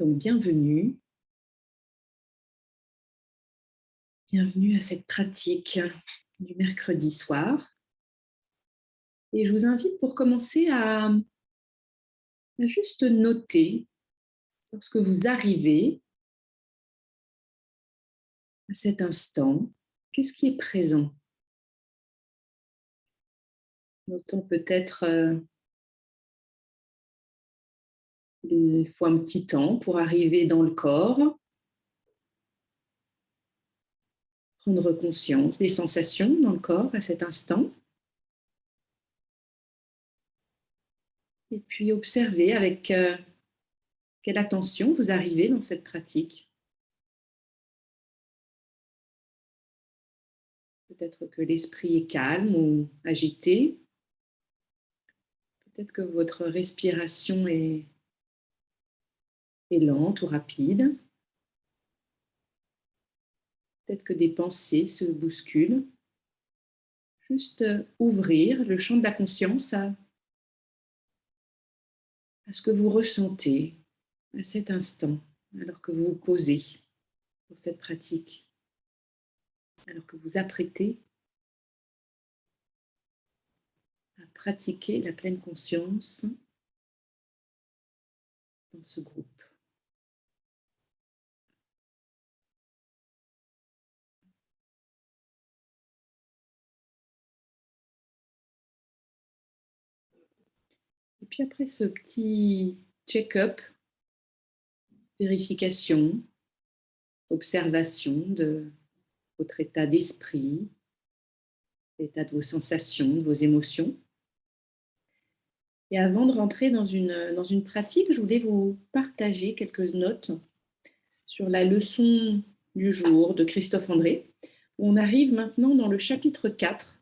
Donc, bienvenue à cette pratique du mercredi soir. Et je vous invite pour commencer à juste noter, lorsque vous arrivez à cet instant, qu'est-ce qui est présent. Notons peut-être il faut un petit temps pour arriver dans le corps, prendre conscience des sensations dans le corps à cet instant. Et puis observer avec quelle attention vous arrivez dans cette pratique. Peut-être que l'esprit est calme ou agité. Peut-être que votre respiration est lente ou rapide. Peut-être que des pensées se bousculent. Juste ouvrir le champ de la conscience à ce que vous ressentez à cet instant, alors que vous vous posez pour cette pratique, alors que vous apprêtez à pratiquer la pleine conscience dans ce groupe. Et puis après ce petit check-up, vérification, observation de votre état d'esprit, l'état de vos sensations, de vos émotions. Et avant de rentrer dans une pratique, je voulais vous partager quelques notes sur la leçon du jour de Christophe André. On arrive maintenant dans le chapitre 4,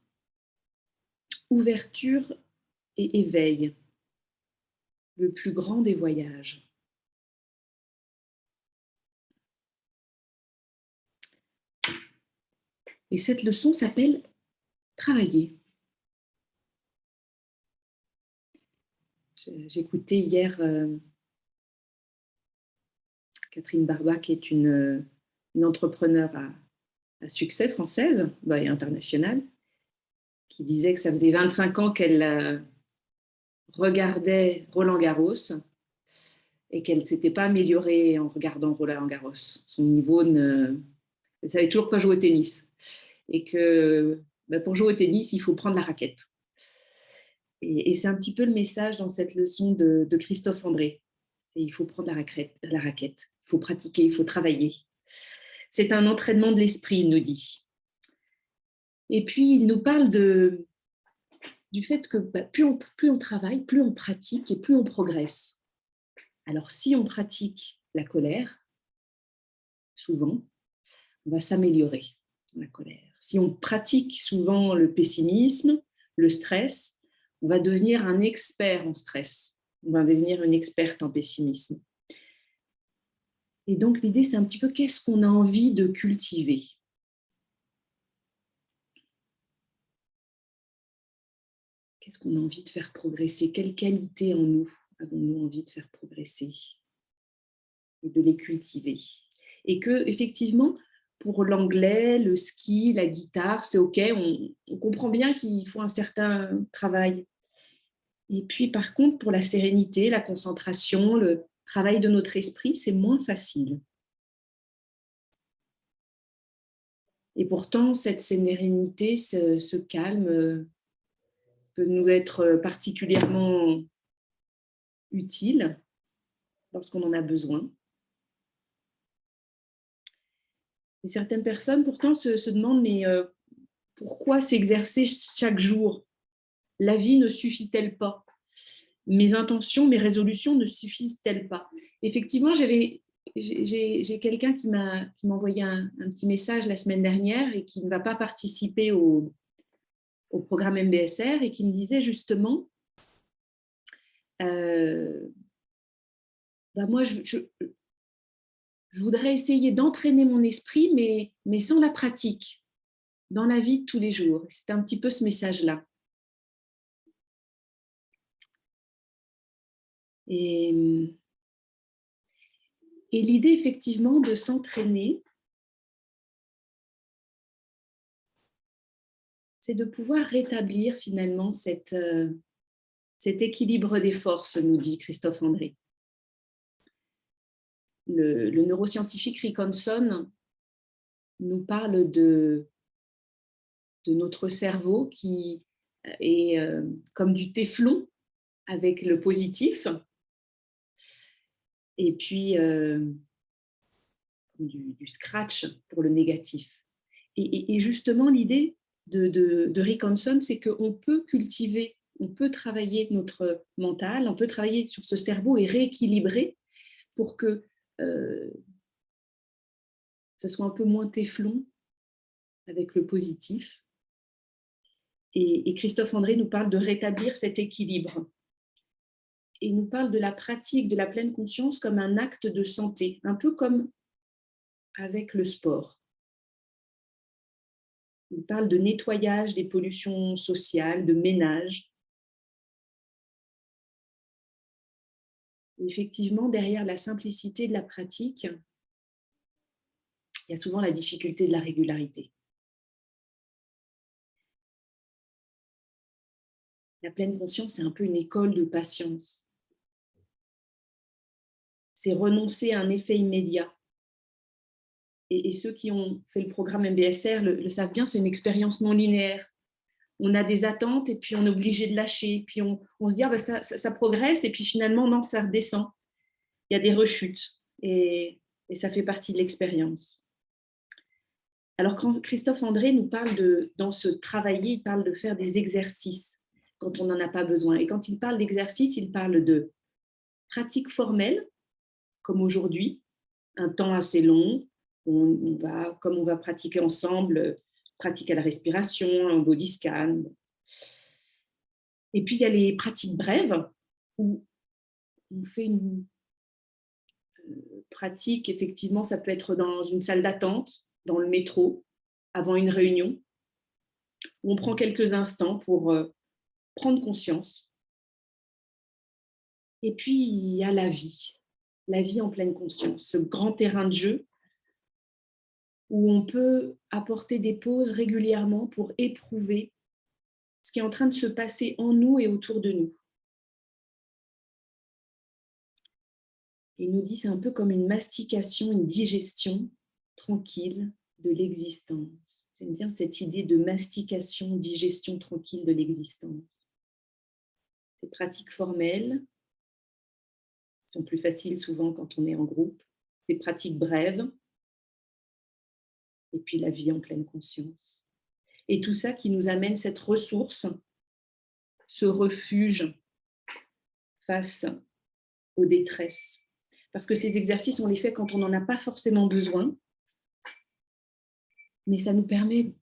ouverture et éveil, le plus grand des voyages. Et cette leçon s'appelle travailler. J'écoutais hier Catherine Barba, qui est une entrepreneure à succès française et internationale, qui disait que ça faisait 25 ans qu'elle regardait Roland-Garros et qu'elle ne s'était pas améliorée en regardant Roland-Garros. Son niveau elle ne savait toujours pas jouer au tennis. Et que pour jouer au tennis, il faut prendre la raquette. Et c'est un petit peu le message dans cette leçon de Christophe André. Il faut prendre la raquette, il faut pratiquer, il faut travailler. C'est un entraînement de l'esprit, il nous dit. Et puis, il nous parle du fait que plus on travaille, plus on pratique et plus on progresse. Alors, si on pratique la colère, souvent, on va s'améliorer dans la colère. Si on pratique souvent le pessimisme, le stress, on va devenir un expert en stress. On va devenir une experte en pessimisme. Et donc, l'idée, c'est un petit peu qu'est-ce qu'on a envie de cultiver. Qu'est-ce qu'on a envie de faire progresser? Quelles qualités en nous avons-nous envie de faire progresser? Et de les cultiver. Et que, effectivement, pour l'anglais, le ski, la guitare, c'est OK, on comprend bien qu'il faut un certain travail. Et puis, par contre, pour la sérénité, la concentration, le travail de notre esprit, c'est moins facile. Et pourtant, cette sérénité, ce calme peut nous être particulièrement utile lorsqu'on en a besoin. Et certaines personnes, pourtant, se demandent, mais pourquoi s'exercer chaque jour? La vie ne suffit-elle pas? Mes intentions, mes résolutions ne suffisent-elles pas? Effectivement, j'ai quelqu'un qui m'a envoyé un petit message la semaine dernière et qui ne va pas participer au programme MBSR et qui me disait justement, moi, je voudrais essayer d'entraîner mon esprit, mais sans la pratique, dans la vie de tous les jours. C'est un petit peu ce message-là. Et Et l'idée, effectivement, de s'entraîner, c'est de pouvoir rétablir finalement cet équilibre des forces, nous dit Christophe André. Le neuroscientifique Rick Hanson nous parle de notre cerveau qui est comme du téflon avec le positif, et puis du scratch pour le négatif. Et justement, l'idée de Rick Hanson, c'est qu'on peut cultiver, on peut travailler notre mental, on peut travailler sur ce cerveau et rééquilibrer pour que ce soit un peu moins téflon avec le positif. Et Christophe André nous parle de rétablir cet équilibre. Et il nous parle de la pratique de la pleine conscience comme un acte de santé, un peu comme avec le sport. Il parle de nettoyage des pollutions sociales, de ménage. Et effectivement, derrière la simplicité de la pratique, il y a souvent la difficulté de la régularité. La pleine conscience, c'est un peu une école de patience. C'est renoncer à un effet immédiat. Et ceux qui ont fait le programme MBSR le savent bien, c'est une expérience non linéaire. On a des attentes et puis on est obligé de lâcher. Puis on se dit, ah ben ça progresse et puis finalement, non, ça redescend. Il y a des rechutes et ça fait partie de l'expérience. Alors quand Christophe André nous parle dans ce travailler, il parle de faire des exercices quand on n'en a pas besoin. Et quand il parle d'exercice, il parle de pratiques formelles, comme aujourd'hui, un temps assez long, comme on va pratiquer ensemble, pratique à la respiration, un body scan. Et puis, il y a les pratiques brèves, où on fait une pratique, effectivement, ça peut être dans une salle d'attente, dans le métro, avant une réunion, où on prend quelques instants pour prendre conscience. Et puis, il y a la vie en pleine conscience, ce grand terrain de jeu où on peut apporter des pauses régulièrement pour éprouver ce qui est en train de se passer en nous et autour de nous. Il nous dit c'est un peu comme une mastication, une digestion tranquille de l'existence. J'aime bien cette idée de mastication, digestion tranquille de l'existence. Ces pratiques formelles sont plus faciles souvent quand on est en groupe. Ces pratiques brèves, et puis la vie en pleine conscience. Et tout ça qui nous amène cette ressource, ce refuge face aux détresses. Parce que ces exercices, on les fait quand on n'en a pas forcément besoin, mais ça nous permet,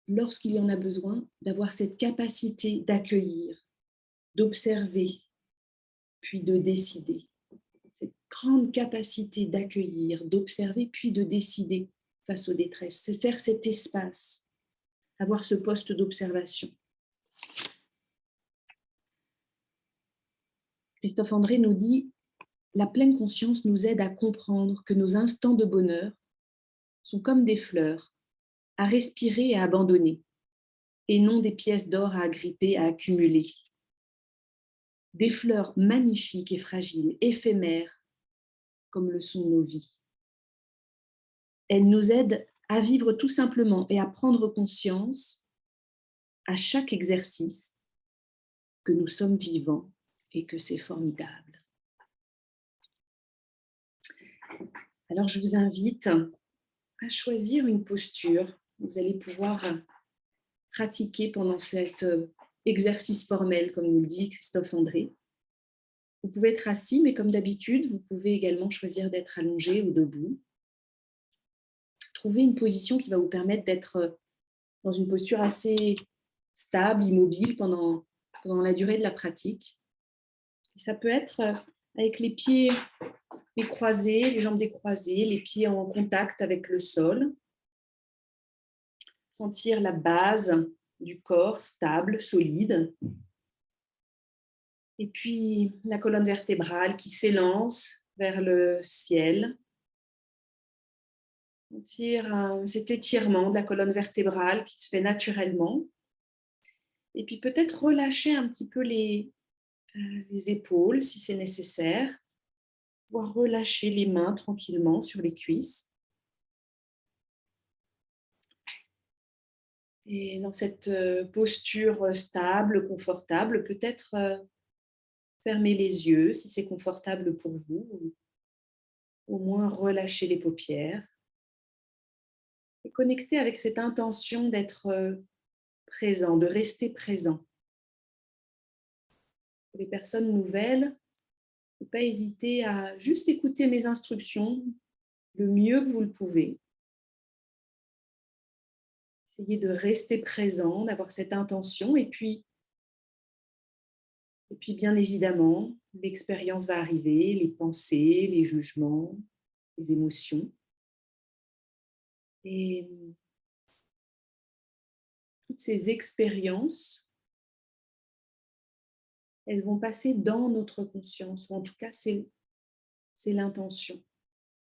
lorsqu'il y en a besoin, d'avoir cette capacité d'accueillir, d'observer, puis de décider. Cette grande capacité d'accueillir, d'observer, puis de décider face aux détresses. C'est faire cet espace, avoir ce poste d'observation. Christophe André nous dit « La pleine conscience nous aide à comprendre que nos instants de bonheur sont comme des fleurs, à respirer et à abandonner, et non des pièces d'or à agripper, à accumuler. Des fleurs magnifiques et fragiles, éphémères, comme le sont nos vies. Elles nous aident à vivre tout simplement et à prendre conscience, à chaque exercice, que nous sommes vivants et que c'est formidable. » Alors, je vous invite à choisir une posture. Vous allez pouvoir pratiquer pendant cet exercice formel, comme nous le dit Christophe André. Vous pouvez être assis, mais comme d'habitude, vous pouvez également choisir d'être allongé ou debout. Trouvez une position qui va vous permettre d'être dans une posture assez stable, immobile pendant la durée de la pratique. Et ça peut être avec les pieds croisés, les jambes décroisées, les pieds en contact avec le sol. Sentir la base du corps stable, solide. Et puis la colonne vertébrale qui s'élance vers le ciel. Sentir cet étirement de la colonne vertébrale qui se fait naturellement. Et puis peut-être relâcher un petit peu les épaules si c'est nécessaire. Pouvoir relâcher les mains tranquillement sur les cuisses. Et dans cette posture stable, confortable, peut-être fermer les yeux si c'est confortable pour vous, ou au moins relâcher les paupières. Et connecter avec cette intention d'être présent, de rester présent. Pour les personnes nouvelles, ne pas hésiter à juste écouter mes instructions le mieux que vous le pouvez. Essayez de rester présent, d'avoir cette intention et puis bien évidemment, l'expérience va arriver, les pensées, les jugements, les émotions. Et toutes ces expériences, elles vont passer dans notre conscience, ou en tout cas, c'est l'intention,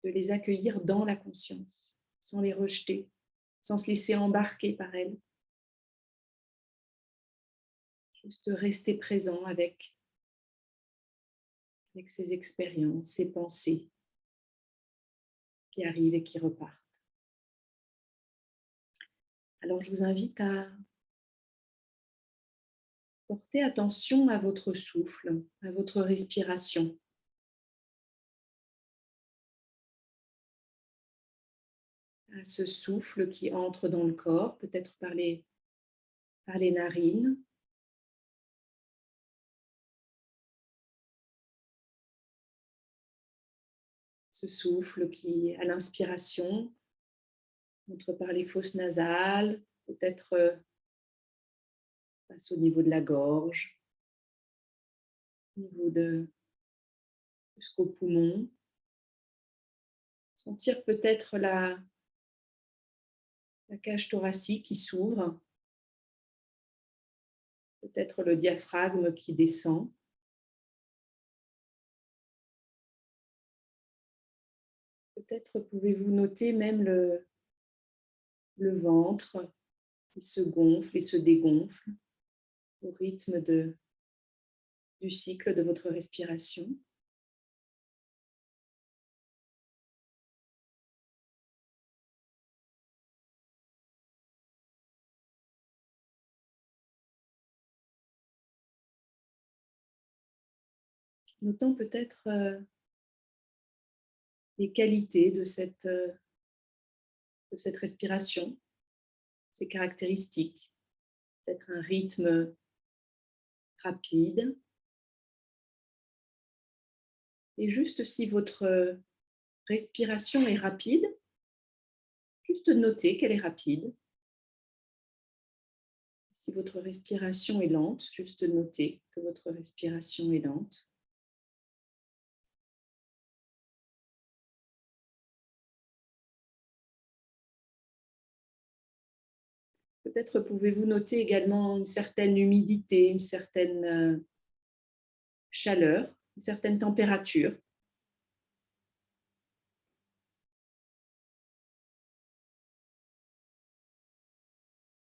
de les accueillir dans la conscience, sans les rejeter, sans se laisser embarquer par elles. Juste rester présent avec ces expériences, ces pensées qui arrivent et qui repartent. Alors, je vous invite à porter attention à votre souffle, à votre respiration. À ce souffle qui entre dans le corps, peut-être par les narines. Ce souffle qui, à l'inspiration, entre par les fosses nasales, peut-être passe au niveau de la gorge, au niveau jusqu'au poumon. Sentir peut-être la cage thoracique qui s'ouvre, peut-être le diaphragme qui descend. Peut-être pouvez-vous noter même le ventre qui se gonfle et se dégonfle au rythme du cycle de votre respiration. Notant peut-être les qualités de cette respiration, ses caractéristiques, peut-être un rythme rapide. Et juste si votre respiration est rapide, juste notez qu'elle est rapide. Si votre respiration est lente, juste notez que votre respiration est lente. Peut-être pouvez-vous noter également une certaine humidité, une certaine chaleur, une certaine température.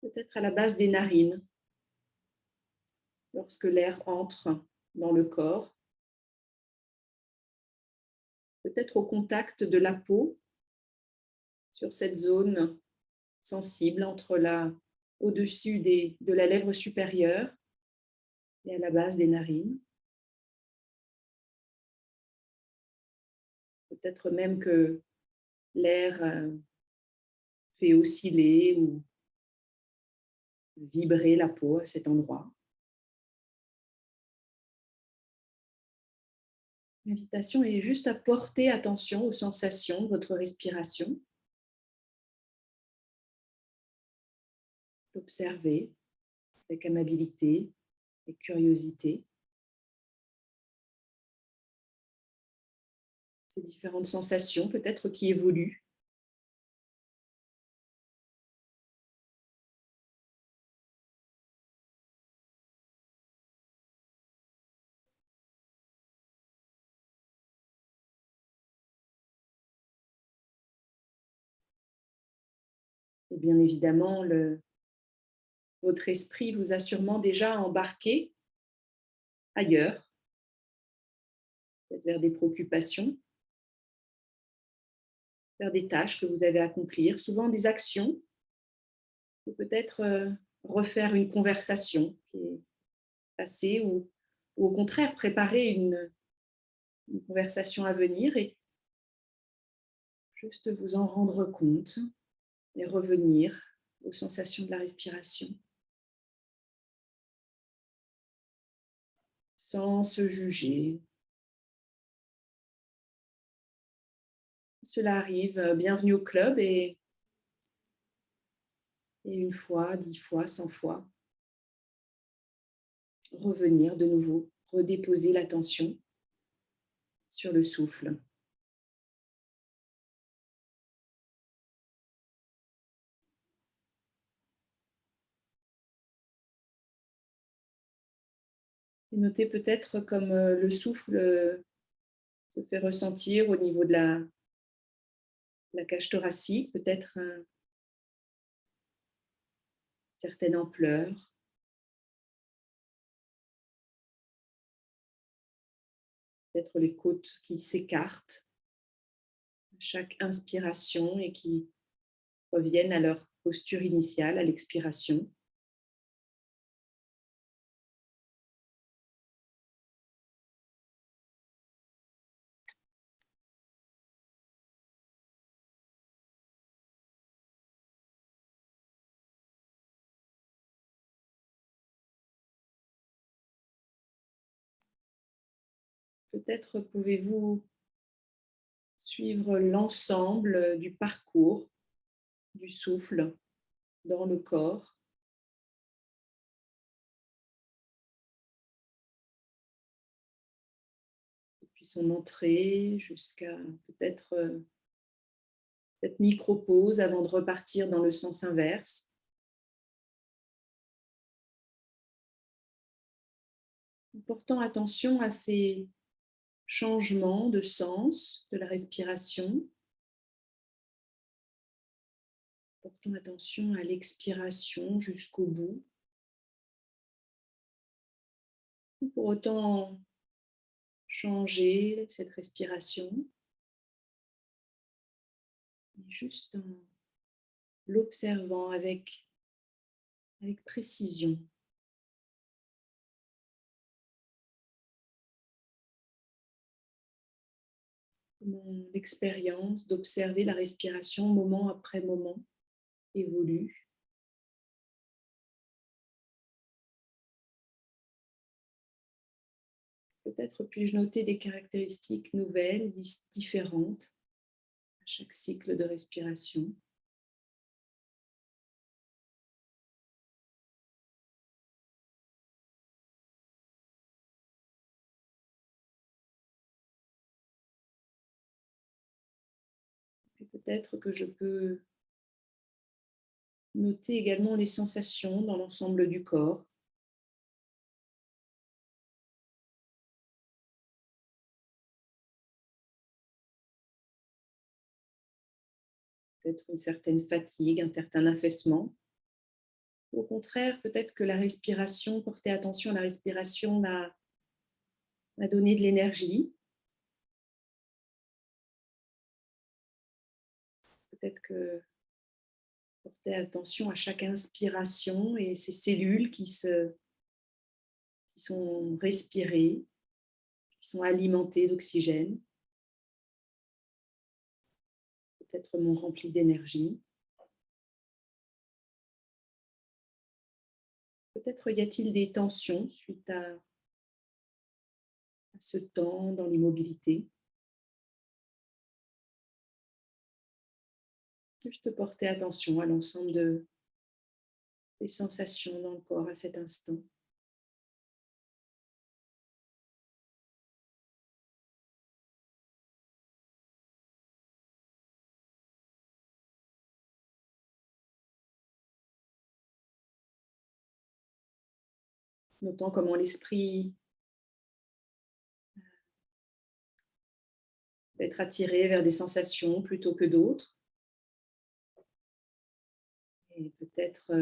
Peut-être à la base des narines, lorsque l'air entre dans le corps. Peut-être au contact de la peau, sur cette zone sensible au-dessus de la lèvre supérieure et à la base des narines. Peut-être même que l'air fait osciller ou vibrer la peau à cet endroit. L'invitation est juste à porter attention aux sensations de votre respiration. Observer avec amabilité et curiosité ces différentes sensations peut-être qui évoluent. bien évidemment, votre esprit vous a sûrement déjà embarqué ailleurs, peut-être vers des préoccupations, vers des tâches que vous avez à accomplir, souvent des actions, ou peut-être refaire une conversation qui est passée, ou au contraire préparer une conversation à venir et juste vous en rendre compte et revenir aux sensations de la respiration sans se juger. Cela arrive, bienvenue au club et une fois, 10 fois, 100 fois, revenir de nouveau, redéposer l'attention sur le souffle. Et notez peut-être comme le souffle se fait ressentir au niveau de la cage thoracique, peut-être une certaine ampleur, peut-être les côtes qui s'écartent à chaque inspiration et qui reviennent à leur posture initiale à l'expiration. Peut-être pouvez-vous suivre l'ensemble du parcours du souffle dans le corps, depuis son entrée jusqu'à peut-être cette micro-pause avant de repartir dans le sens inverse. En portant attention à ces changements de sens de la respiration, portant attention à l'expiration jusqu'au bout. Pour autant, changer cette respiration, juste en l'observant avec précision. Mon expérience d'observer la respiration moment après moment évolue. Peut-être puis-je noter des caractéristiques nouvelles, différentes à chaque cycle de respiration. Et peut-être que je peux noter également les sensations dans l'ensemble du corps. Peut-être une certaine fatigue, un certain affaissement. Au contraire, peut-être que la respiration, porter attention à la respiration m'a donné de l'énergie. Peut-être que porter attention à chaque inspiration et ces cellules qui sont respirées, qui sont alimentées d'oxygène, peut-être m'ont rempli d'énergie. Peut-être y a-t-il des tensions suite à ce temps dans l'immobilité. Juste porter attention à l'ensemble des sensations dans le corps à cet instant. Notant comment l'esprit peut être attiré vers des sensations plutôt que d'autres. Et peut-être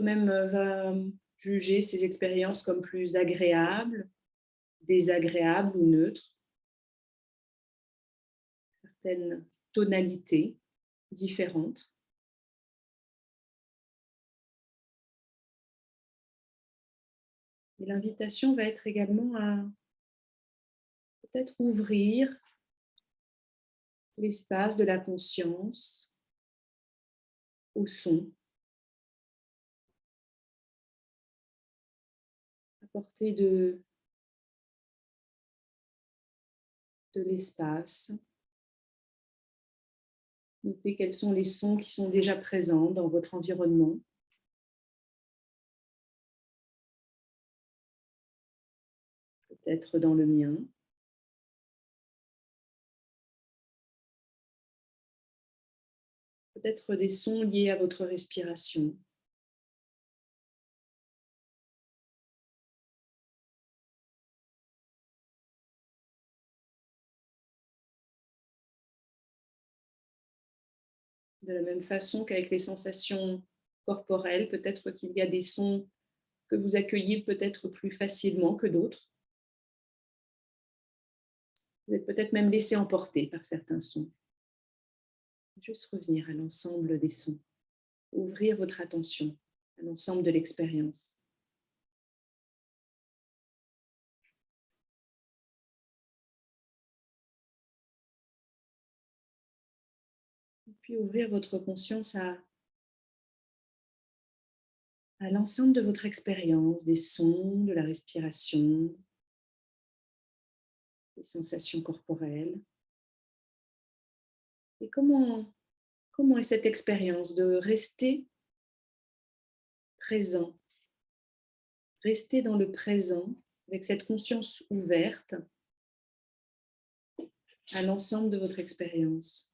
même va juger ces expériences comme plus agréables, désagréables ou neutres, certaines tonalités différentes. Et l'invitation va être également à peut-être ouvrir l'espace de la conscience au son, apporter de l'espace, noter quels sont les sons qui sont déjà présents dans votre environnement. Peut-être dans le mien. Peut-être des sons liés à votre respiration. De la même façon qu'avec les sensations corporelles, peut-être qu'il y a des sons que vous accueillez peut-être plus facilement que d'autres. Vous êtes peut-être même laissé emporter par certains sons. Juste revenir à l'ensemble des sons. Ouvrir votre attention à l'ensemble de l'expérience. Et puis ouvrir votre conscience à l'ensemble de votre expérience, des sons, de la respiration, des sensations corporelles. Et comment est cette expérience de rester présent, rester dans le présent avec cette conscience ouverte à l'ensemble de votre expérience.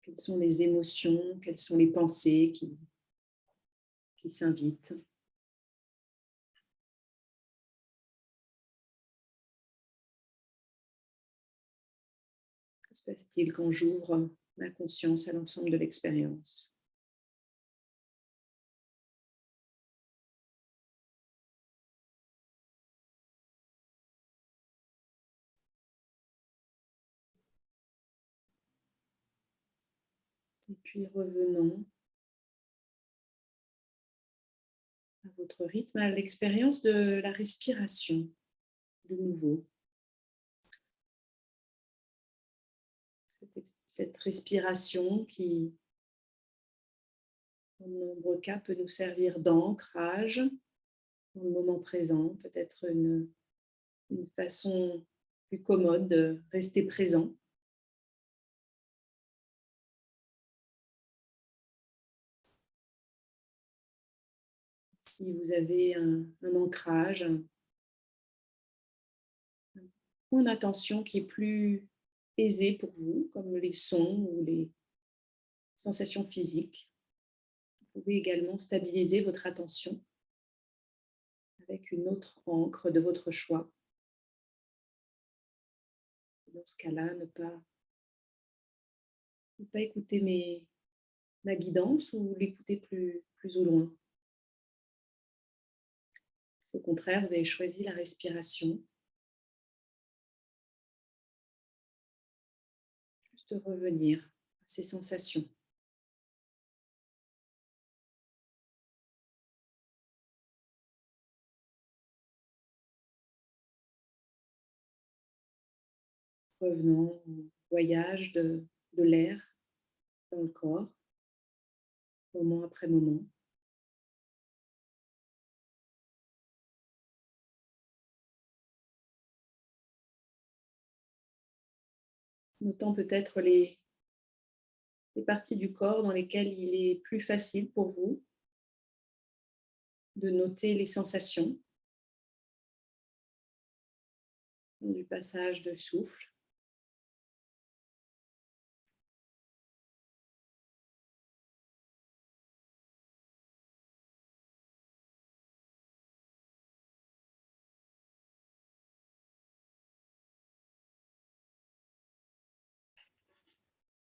Quelles sont les émotions, quelles sont les pensées qui s'invitent. Que se passe-t-il quand j'ouvre ma conscience à l'ensemble de l'expérience? Et puis revenons à votre rythme, à l'expérience de la respiration, de nouveau. Cette respiration qui, en de nombreux cas, peut nous servir d'ancrage dans le moment présent, peut-être une façon plus commode de rester présent. Si vous avez un ancrage, un point d'attention qui est plus aisé pour vous, comme les sons ou les sensations physiques, vous pouvez également stabiliser votre attention avec une autre encre de votre choix. Dans ce cas-là, ne pas écouter ma guidance ou l'écouter plus au loin. Si au contraire, vous avez choisi la respiration, juste revenir à ces sensations. Revenons au voyage de l'air dans le corps, moment après moment. Notant peut-être les parties du corps dans lesquelles il est plus facile pour vous de noter les sensations du passage de souffle.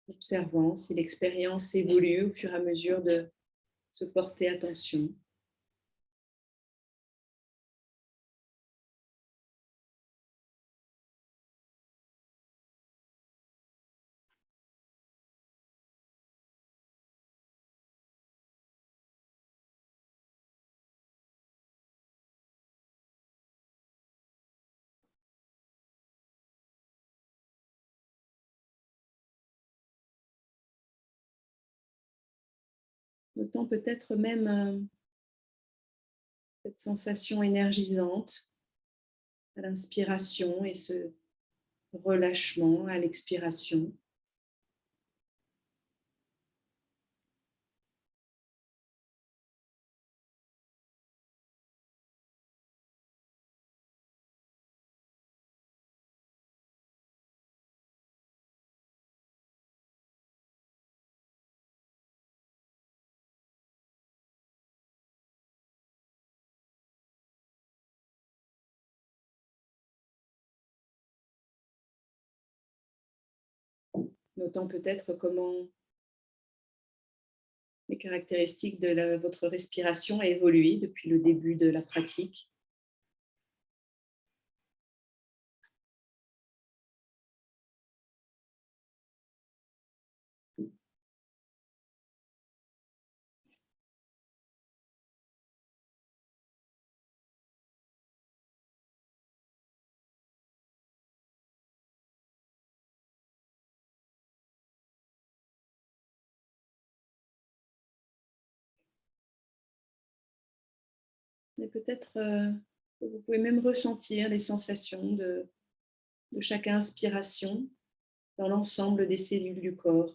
observant si l'expérience évolue au fur et à mesure de se porter attention. Notant peut-être même cette sensation énergisante à l'inspiration et ce relâchement à l'expiration. Notant peut-être comment les caractéristiques de votre respiration ont évolué depuis le début de la pratique. Et peut-être vous pouvez même ressentir les sensations de chaque inspiration dans l'ensemble des cellules du corps.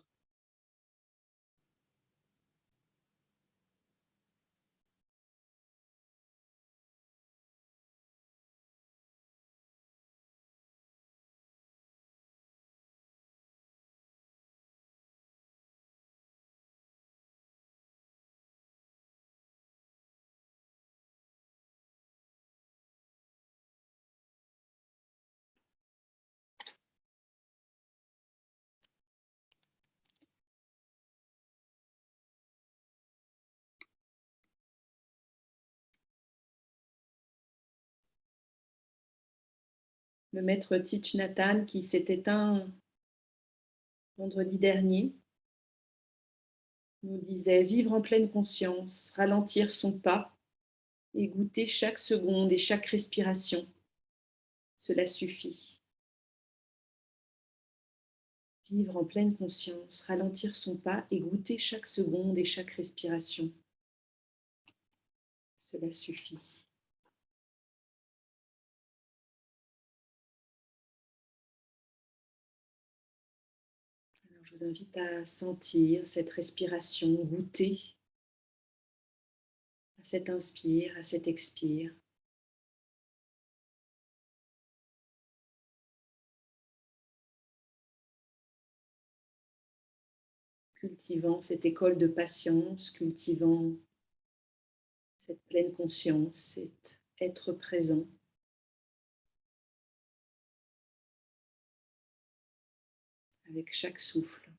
Le maître Thich Nhat Hanh qui s'est éteint vendredi dernier nous disait vivre en pleine conscience, ralentir son pas et goûter chaque seconde et chaque respiration. Cela suffit. Vivre en pleine conscience, ralentir son pas et goûter chaque seconde et chaque respiration. Cela suffit. Alors, je vous invite à sentir cette respiration, goûter à cet inspire, à cet expire. Cultivant cette école de patience, cultivant cette pleine conscience, cet être présent. Avec chaque souffle.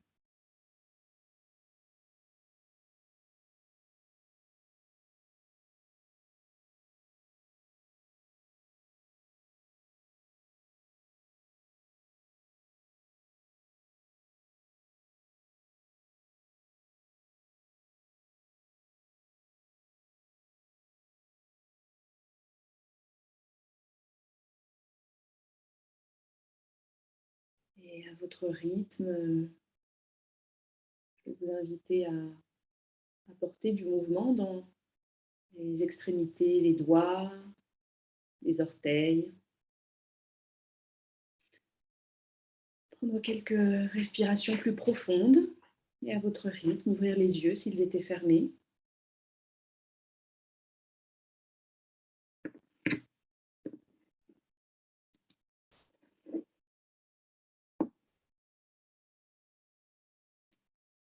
Et à votre rythme, je vais vous inviter à apporter du mouvement dans les extrémités, les doigts, les orteils. Prendre quelques respirations plus profondes et à votre rythme, ouvrir les yeux s'ils étaient fermés.